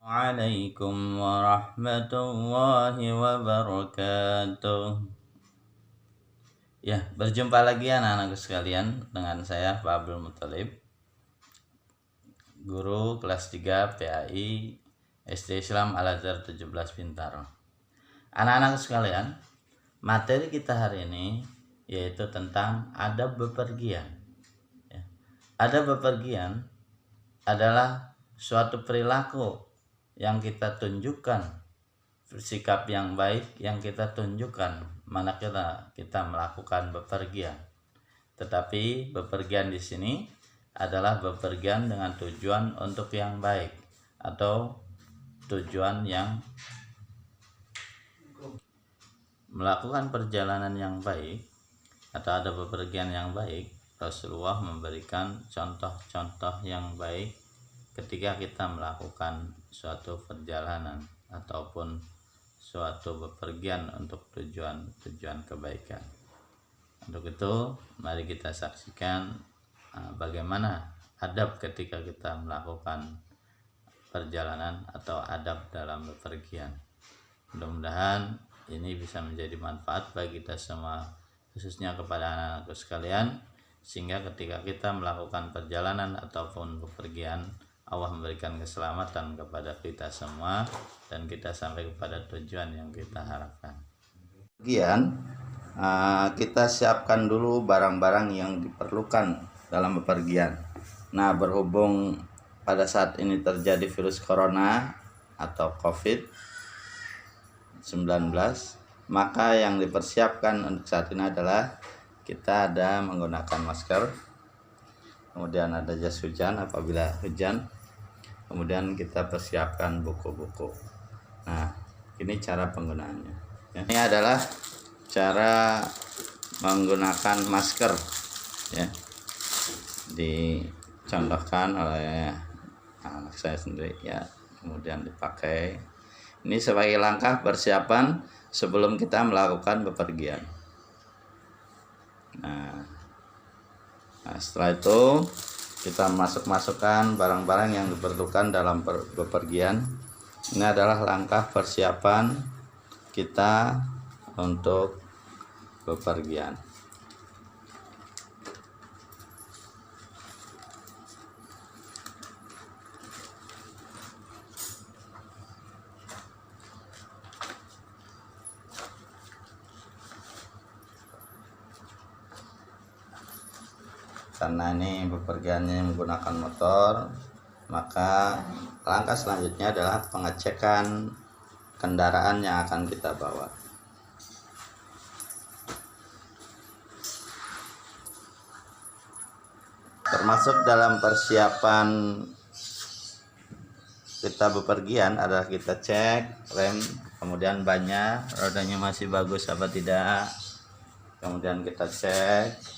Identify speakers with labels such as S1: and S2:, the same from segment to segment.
S1: Waalaikumsalam warahmatullahi wabarakatuh. Ya, berjumpa lagi anak-anakku sekalian dengan saya Pak Abdul Muthalib, guru kelas 3 PAI SD Islam Al-Azhar 17 Bintaro. Anak-anakku sekalian, materi kita hari ini yaitu tentang adab bepergian. Ya. Adab bepergian adalah suatu perilaku yang kita tunjukkan, sikap yang baik yang kita tunjukkan manakala kita melakukan bepergian. Tetapi bepergian di sini adalah bepergian dengan tujuan untuk yang baik atau tujuan yang melakukan perjalanan yang baik atau ada bepergian yang baik. Rasulullah memberikan contoh-contoh yang baik ketika kita melakukan suatu perjalanan ataupun suatu bepergian untuk tujuan kebaikan. Untuk itu, mari kita saksikan bagaimana adab ketika kita melakukan perjalanan atau adab dalam bepergian. Mudah-mudahan ini bisa menjadi manfaat bagi kita semua, khususnya kepada anak-anakku sekalian, sehingga ketika kita melakukan perjalanan ataupun bepergian, Allah memberikan keselamatan kepada kita semua dan kita sampai kepada tujuan yang kita harapkan. Kemudian kita siapkan dulu barang-barang yang diperlukan dalam bepergian. Nah, berhubung pada saat ini terjadi virus corona atau COVID-19, maka yang dipersiapkan untuk saat ini adalah kita ada menggunakan masker, kemudian ada jas hujan apabila hujan, kemudian kita persiapkan buku-buku. Nah, ini cara penggunaannya. Ini adalah cara menggunakan masker, ya, dicontohkan oleh anak saya sendiri, ya, kemudian dipakai. Ini sebagai langkah persiapan sebelum kita melakukan bepergian. Nah, setelah itu kita masukkan barang-barang yang diperlukan dalam bepergian. Ini adalah langkah persiapan kita untuk bepergian. Karena ini bepergiannya menggunakan motor, maka langkah selanjutnya adalah pengecekan kendaraan yang akan kita bawa. Termasuk dalam persiapan kita bepergian adalah kita cek rem, kemudian bannya, rodanya masih bagus apa tidak, kemudian kita cek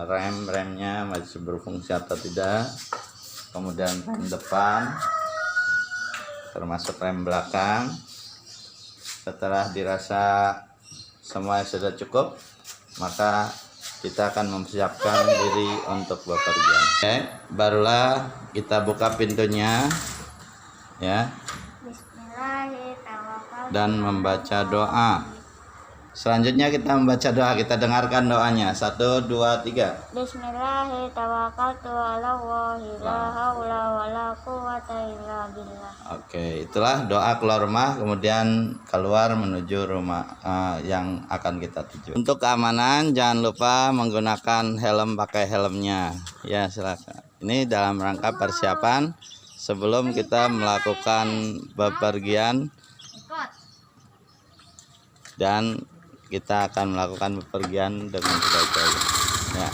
S1: remnya masih berfungsi atau tidak, kemudian rem depan termasuk rem belakang. Setelah dirasa semua sudah cukup, maka kita akan mempersiapkan diri untuk bepergian. Oke, barulah kita buka pintunya, ya, dan membaca doa. Selanjutnya kita membaca doa, kita dengarkan doanya. 1, 2, 3. Oke, itulah doa keluar rumah, kemudian keluar menuju rumah yang akan kita tuju. Untuk keamanan jangan lupa menggunakan helm, pakai helmnya. Ya, silakan. Ini dalam rangka persiapan sebelum kita melakukan bepergian dan kita akan melakukan bepergian dengan sebaik-baiknya, ya.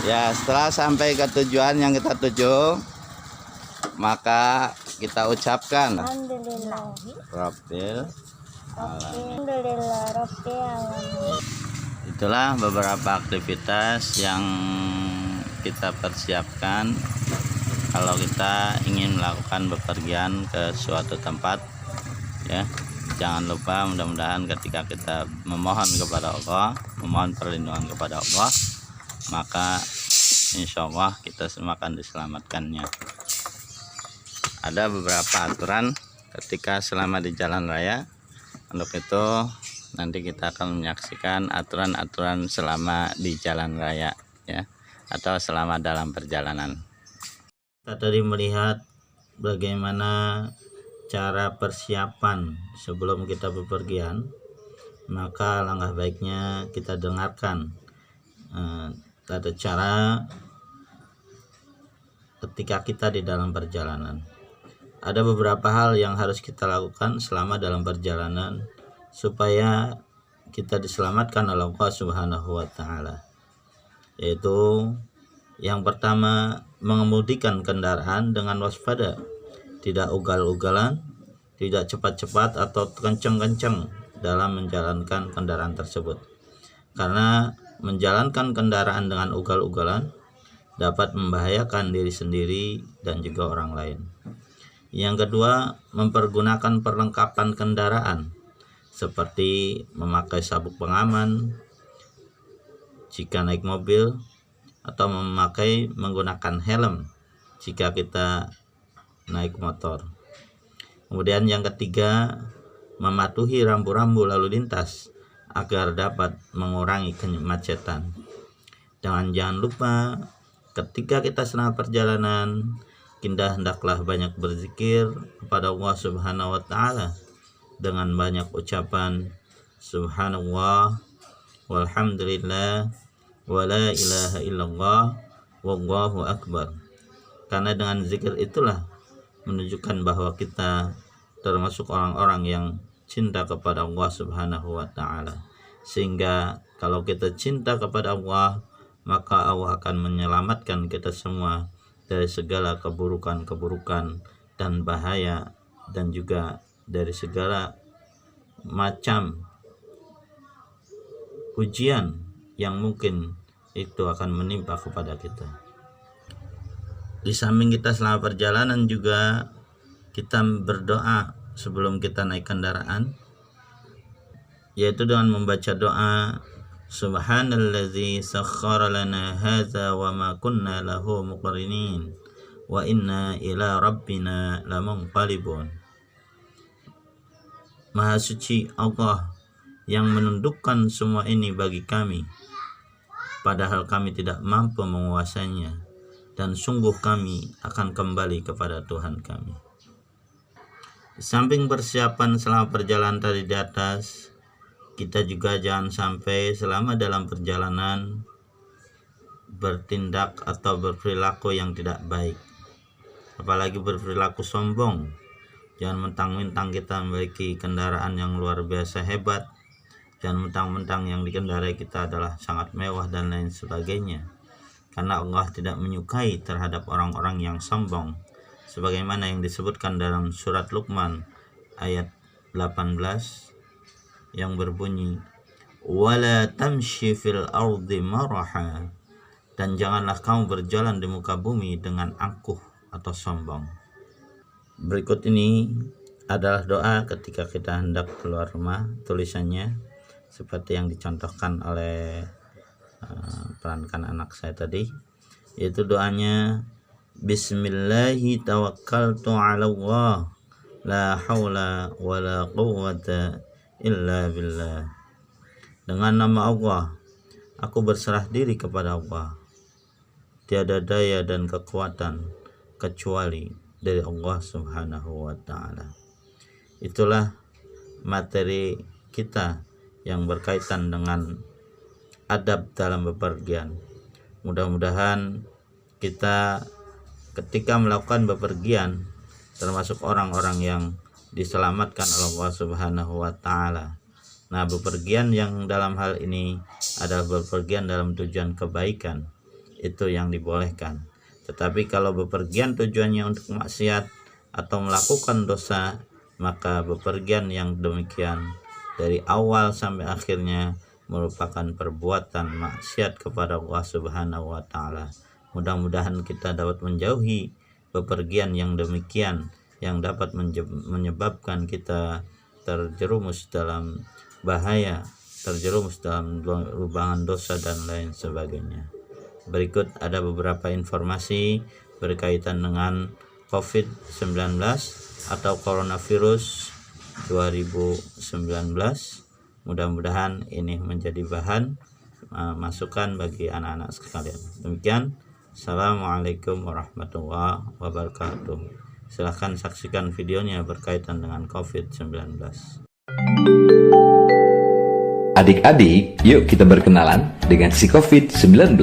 S1: Ya, setelah sampai ke tujuan yang kita tuju, maka kita ucapkan Alhamdulillah Rabbil Alamin. Itulah beberapa aktivitas yang kita persiapkan kalau kita ingin melakukan bepergian ke suatu tempat, ya, jangan lupa mudah-mudahan ketika kita memohon kepada Allah, memohon perlindungan kepada Allah, maka insya Allah kita semua akan diselamatkannya. Ada beberapa aturan ketika selama di jalan raya. Untuk itu nanti kita akan menyaksikan aturan-aturan selama di jalan raya, ya, atau selama dalam perjalanan. Kita tadi melihat bagaimana cara persiapan sebelum kita bepergian, maka langkah baiknya kita dengarkan tata cara ketika kita di dalam perjalanan. Ada beberapa hal yang harus kita lakukan selama dalam perjalanan supaya kita diselamatkan oleh Allah Subhanahu wa taala. Yaitu yang pertama, mengemudikan kendaraan dengan waspada, tidak ugal-ugalan, tidak cepat-cepat atau kencang-kencang dalam menjalankan kendaraan tersebut. Karena menjalankan kendaraan dengan ugal-ugalan dapat membahayakan diri sendiri dan juga orang lain. Yang kedua, mempergunakan perlengkapan kendaraan seperti memakai sabuk pengaman jika naik mobil, atau menggunakan helm jika kita naik motor. Kemudian yang ketiga, mematuhi rambu-rambu lalu lintas agar dapat mengurangi kemacetan. Dan jangan lupa ketika kita sedang perjalanan, kita hendaklah banyak berzikir kepada Allah Subhanahu wa taala dengan banyak ucapan subhanallah walhamdulillah wala ilaha illallah wallahu akbar. Karena dengan zikir itulah menunjukkan bahwa kita termasuk orang-orang yang cinta kepada Allah Subhanahu wa taala. Sehingga kalau kita cinta kepada Allah, maka Allah akan menyelamatkan kita semua dari segala keburukan-keburukan dan bahaya, dan juga dari segala macam ujian yang mungkin itu akan menimpa kepada kita. Di samping kita selama perjalanan juga kita berdoa sebelum kita naik kendaraan, yaitu dengan membaca doa Subhanalladzi sakhkhara lana hadza wa ma kunna lahu muqrinin wa inna ila rabbina lamunqalibun. Maha suci Allah yang menundukkan semua ini bagi kami, padahal kami tidak mampu menguasainya, dan sungguh kami akan kembali kepada Tuhan kami. Di samping persiapan selama perjalanan tadi di atas, kita juga jangan sampai selama dalam perjalanan bertindak atau berperilaku yang tidak baik, apalagi berperilaku sombong. Jangan mentang-mentang kita memiliki kendaraan yang luar biasa hebat, jangan mentang-mentang yang dikendarai kita adalah sangat mewah dan lain sebagainya. Karena Allah tidak menyukai terhadap orang-orang yang sombong, sebagaimana yang disebutkan dalam surat Luqman ayat 18 yang berbunyi wala tamshi fil ardi maraha, dan janganlah kamu berjalan di muka bumi dengan angkuh atau sombong. Berikut ini adalah doa ketika kita hendak keluar rumah, tulisannya seperti yang dicontohkan oleh perankan anak saya tadi, yaitu doanya bismillahi tawakkaltu ala Allah la haula wala quwwata illa billah. Dengan nama Allah aku berserah diri kepada Allah, tiada daya dan kekuatan kecuali dari Allah Subhanahu wa taala. Itulah materi kita yang berkaitan dengan adab dalam bepergian. Mudah-mudahan kita ketika melakukan bepergian termasuk orang-orang yang diselamatkan oleh Allah Subhanahu wa taala. Nah, bepergian yang dalam hal ini adalah bepergian dalam tujuan kebaikan, itu yang dibolehkan. Tetapi kalau bepergian tujuannya untuk maksiat atau melakukan dosa, maka bepergian yang demikian dari awal sampai akhirnya merupakan perbuatan maksiat kepada Allah Subhanahu wa taala. Mudah-mudahan kita dapat menjauhi bepergian yang demikian yang dapat menyebabkan kita terjerumus dalam bahaya, terjerumus dalam lubangan dosa dan lain sebagainya. Berikut ada beberapa informasi berkaitan dengan COVID-19 atau coronavirus 2019. Mudah-mudahan ini menjadi bahan masukan bagi anak-anak sekalian. Demikian, Assalamualaikum warahmatullahi wabarakatuh. Silahkan saksikan videonya berkaitan dengan COVID-19.
S2: Adik-adik, yuk kita berkenalan dengan si COVID-19.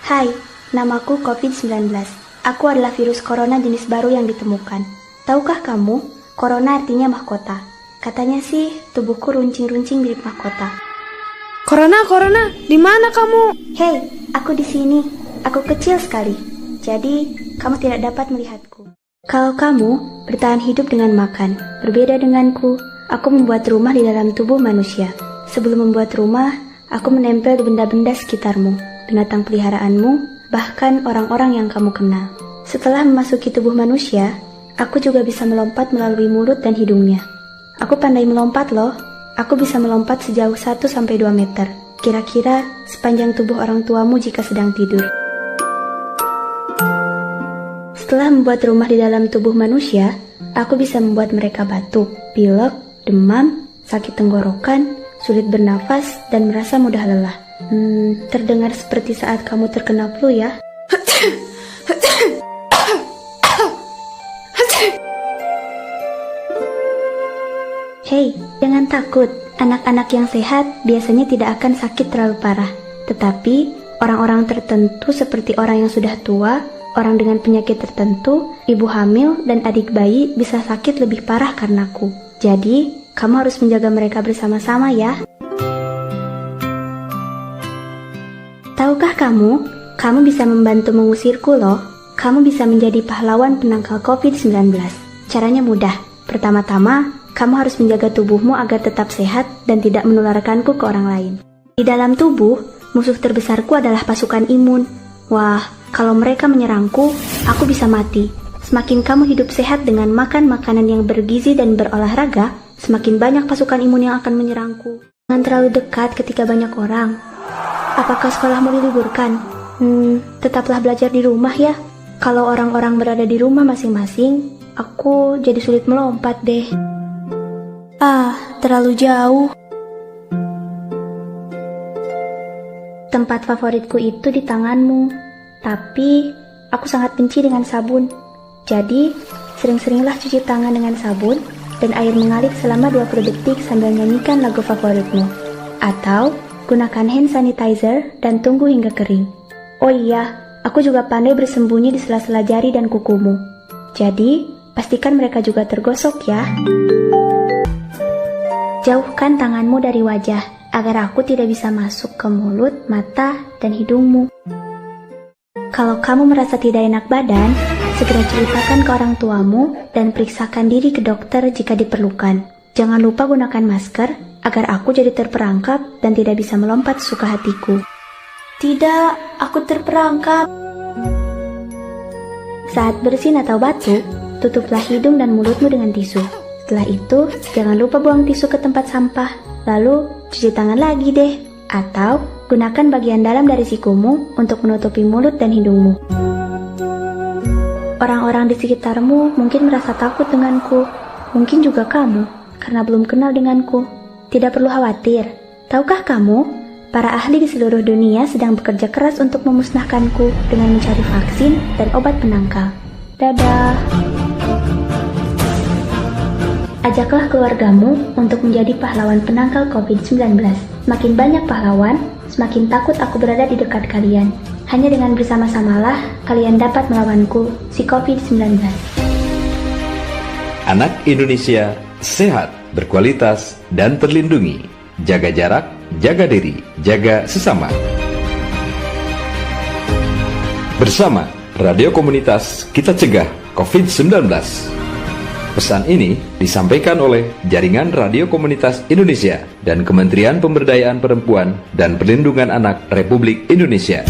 S3: Hai, namaku COVID-19. Aku adalah virus corona jenis baru yang ditemukan. Tahukah kamu, corona artinya mahkota. Katanya sih, tubuhku runcing-runcing mirip mahkota.
S4: Corona, di mana kamu?
S3: Hei, aku di sini. Aku kecil sekali. Jadi, kamu tidak dapat melihatku. Kalau kamu bertahan hidup dengan makan, berbeda denganku, aku membuat rumah di dalam tubuh manusia. Sebelum membuat rumah, aku menempel di benda-benda sekitarmu, binatang peliharaanmu, bahkan orang-orang yang kamu kenal. Setelah memasuki tubuh manusia, aku juga bisa melompat melalui mulut dan hidungnya. Aku pandai melompat loh. Aku bisa melompat sejauh 1-2 meter. Kira-kira sepanjang tubuh orang tuamu jika sedang tidur. Setelah membuat rumah di dalam tubuh manusia, aku bisa membuat mereka batuk, pilek, demam, sakit tenggorokan, sulit bernafas, dan merasa mudah lelah. Terdengar seperti saat kamu terkena flu ya. Hei, jangan takut. Anak-anak yang sehat biasanya tidak akan sakit terlalu parah. Tetapi, orang-orang tertentu seperti orang yang sudah tua, orang dengan penyakit tertentu, ibu hamil, dan adik bayi bisa sakit lebih parah karenaku. Jadi, kamu harus menjaga mereka bersama-sama ya. Tahukah kamu bisa membantu mengusirku loh. Kamu bisa menjadi pahlawan penangkal COVID-19. Caranya mudah. Pertama-tama, kamu harus menjaga tubuhmu agar tetap sehat dan tidak menularkanku ke orang lain. Di dalam tubuh, musuh terbesarku adalah pasukan imun. Wah, kalau mereka menyerangku, aku bisa mati. Semakin kamu hidup sehat dengan makan makanan yang bergizi dan berolahraga, semakin banyak pasukan imun yang akan menyerangku. Jangan terlalu dekat ketika banyak orang. Apakah sekolahmu diliburkan? Tetaplah belajar di rumah ya. Kalau orang-orang berada di rumah masing-masing, aku jadi sulit melompat deh. Terlalu jauh. Tempat favoritku itu di tanganmu. Tapi, aku sangat benci dengan sabun. Jadi, sering-seringlah cuci tangan dengan sabun dan air mengalir selama 20 detik sambil nyanyikan lagu favoritmu. Atau, gunakan hand sanitizer dan tunggu hingga kering. Oh iya, aku juga pandai bersembunyi di sela-sela jari dan kukumu. Jadi, pastikan mereka juga tergosok ya. Jauhkan tanganmu dari wajah, agar aku tidak bisa masuk ke mulut, mata, dan hidungmu. Kalau kamu merasa tidak enak badan, segera ceritakan ke orang tuamu dan periksakan diri ke dokter jika diperlukan. Jangan lupa gunakan masker, agar aku jadi terperangkap dan tidak bisa melompat suka hatiku. Tidak, aku terperangkap. Saat bersin atau batuk, tutuplah hidung dan mulutmu dengan tisu. Setelah itu, jangan lupa buang tisu ke tempat sampah. Lalu, cuci tangan lagi deh. Atau, gunakan bagian dalam dari sikumu untuk menutupi mulut dan hidungmu. Orang-orang di sekitarmu mungkin merasa takut denganku. Mungkin juga kamu, karena belum kenal denganku. Tidak perlu khawatir. Tahukah kamu, para ahli di seluruh dunia sedang bekerja keras untuk memusnahkanku dengan mencari vaksin dan obat penangkal. Dadah. Ajaklah keluargamu untuk menjadi pahlawan penangkal COVID-19. Semakin banyak pahlawan, semakin takut aku berada di dekat kalian. Hanya dengan bersama-samalah, kalian dapat melawanku, si COVID-19.
S2: Anak Indonesia sehat, berkualitas, dan terlindungi. Jaga jarak, jaga diri, jaga sesama. Bersama Radio Komunitas, kita cegah COVID-19. Pesan ini disampaikan oleh Jaringan Radio Komunitas Indonesia dan Kementerian Pemberdayaan Perempuan dan Perlindungan Anak Republik Indonesia.